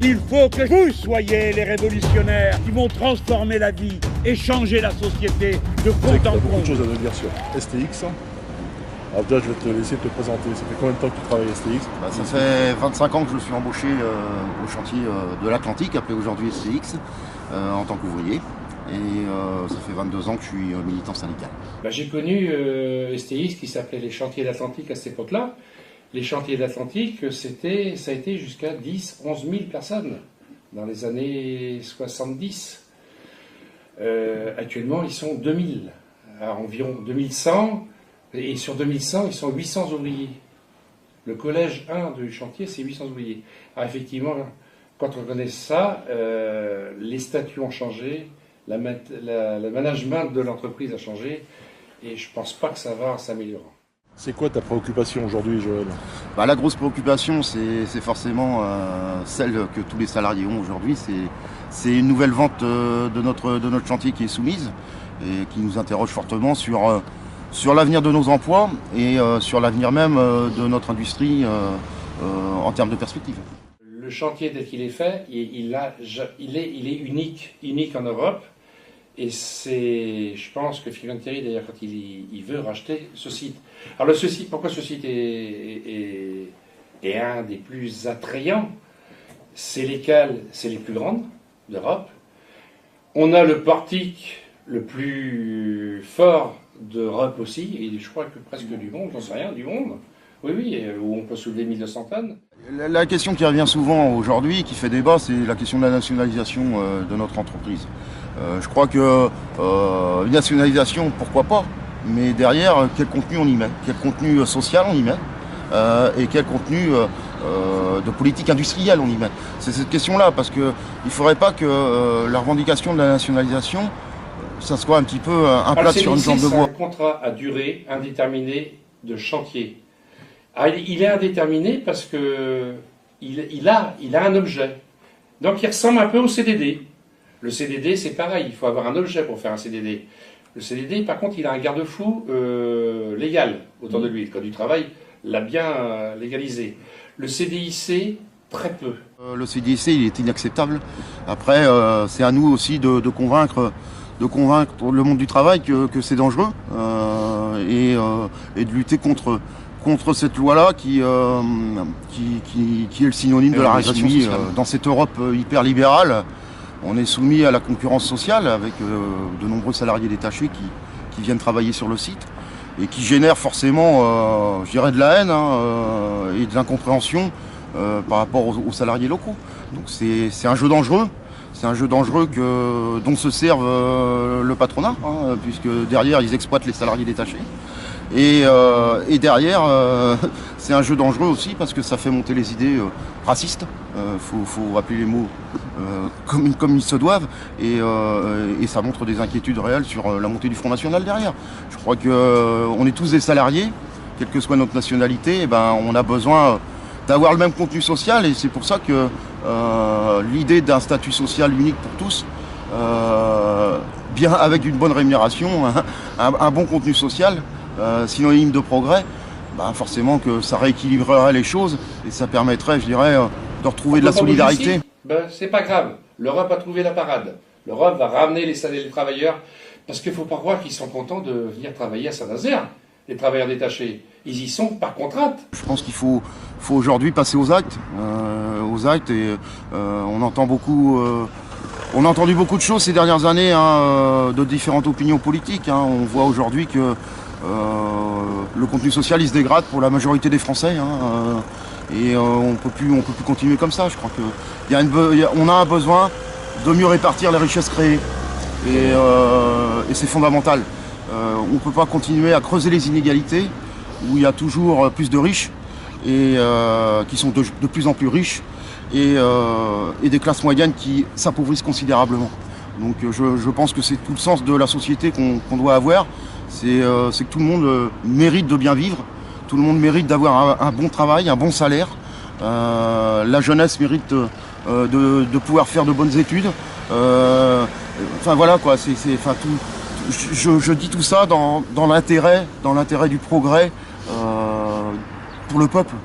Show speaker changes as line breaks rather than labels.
Il faut que vous soyez les révolutionnaires qui vont transformer la vie et changer la société de fond en comble.
Il y a beaucoup de choses à nous dire sur STX. Alors déjà, je vais te laisser te présenter. Ça fait combien de temps que tu travailles à STX?
Ça fait 25 ans que je suis embauché au chantier de l'Atlantique, appelé aujourd'hui STX, en tant qu'ouvrier. Et ça fait 22 ans que je suis militant syndical.
J'ai connu STX qui s'appelait les Chantiers d'Atlantique à cette époque-là. Les Chantiers d'Atlantique, ça a été jusqu'à 10-11 000 personnes dans les années 70. Actuellement, ils sont 2000, à environ 2100. Et sur 2100, ils sont 800 ouvriers. Le collège 1 du chantier, c'est 800 ouvriers. Alors effectivement, quand on connaît ça, les statuts ont changé, le management de l'entreprise a changé, et je ne pense pas que ça va s'améliorer.
C'est quoi ta préoccupation aujourd'hui, Joël?
La grosse préoccupation, c'est forcément celle que tous les salariés ont aujourd'hui. C'est une nouvelle vente de notre chantier qui est soumise et qui nous interroge fortement sur l'avenir de nos emplois et sur l'avenir même de notre industrie en termes de perspective.
Le chantier tel qu'il est fait, il est unique en Europe. Et je pense que Fincantieri, d'ailleurs, quand il veut racheter ce site. Alors pourquoi ce site est un des plus attrayants? C'est les cales, c'est les plus grandes d'Europe. On a le portique le plus fort d'Europe aussi, et je crois que presque du monde, j'en sais rien, du monde. Oui, où on peut soulever 1200 tonnes.
La question qui revient souvent aujourd'hui, qui fait débat, c'est la question de la nationalisation de notre entreprise. Je crois que une nationalisation, pourquoi pas, mais derrière, quel contenu on y met, quel contenu social on y met, et quel contenu de politique industrielle on y met. C'est cette question-là, parce qu'il ne faudrait pas que la revendication de la nationalisation, ça soit un petit peu un plat sur une jambe de bois.
C'est un contrat à durée indéterminée de chantier. Il est indéterminé parce que il a un objet. Donc il ressemble un peu au CDD. Le CDD, c'est pareil, il faut avoir un objet pour faire un CDD. Le CDD, par contre, il a un garde-fou légal autour de lui. Le Code du travail l'a bien légalisé. Le CDIC, très peu.
Le CDIC, il est inacceptable. Après, c'est à nous aussi de convaincre le monde du travail que c'est dangereux et de lutter contre cette loi-là qui est le synonyme de la régression sociale. Dans cette Europe hyper libérale, on est soumis à la concurrence sociale avec de nombreux salariés détachés qui viennent travailler sur le site et qui génèrent forcément, je dirais, de la haine et de l'incompréhension par rapport aux salariés locaux. Donc c'est un jeu dangereux. C'est un jeu dangereux dont se servent le patronat, puisque derrière ils exploitent les salariés détachés. Et derrière, c'est un jeu dangereux aussi parce que ça fait monter les idées racistes. Faut rappeler les mots comme ils se doivent. Et ça montre des inquiétudes réelles sur la montée du Front National derrière. Je crois qu'on est tous des salariés, quelle que soit notre nationalité. On a besoin d'avoir le même contenu social. Et c'est pour ça que l'idée d'un statut social unique pour tous, bien avec une bonne rémunération, un bon contenu social, synonyme de progrès, forcément que ça rééquilibrerait les choses et ça permettrait, je dirais, de retrouver de la solidarité.
C'est pas grave, l'Europe a trouvé la parade. L'Europe va ramener les travailleurs, parce qu'il ne faut pas croire qu'ils sont contents de venir travailler à Saint-Nazaire, les travailleurs détachés. Ils y sont par contrainte.
Je pense qu'il faut aujourd'hui passer aux actes. Et on entend beaucoup... On a entendu beaucoup de choses ces dernières années, de différentes opinions politiques. On voit aujourd'hui que le contenu social il se dégrade pour la majorité des Français, et on peut plus continuer comme ça. Je crois que on a un besoin de mieux répartir les richesses créées, et c'est fondamental. On ne peut pas continuer à creuser les inégalités où il y a toujours plus de riches et qui sont de plus en plus riches et des classes moyennes qui s'appauvrissent considérablement. Donc je pense que c'est tout le sens de la société qu'on doit avoir. C'est que tout le monde mérite de bien vivre, tout le monde mérite d'avoir un bon travail, un bon salaire. La jeunesse mérite de pouvoir faire de bonnes études. Voilà quoi, je dis tout ça dans l'intérêt du progrès pour le peuple.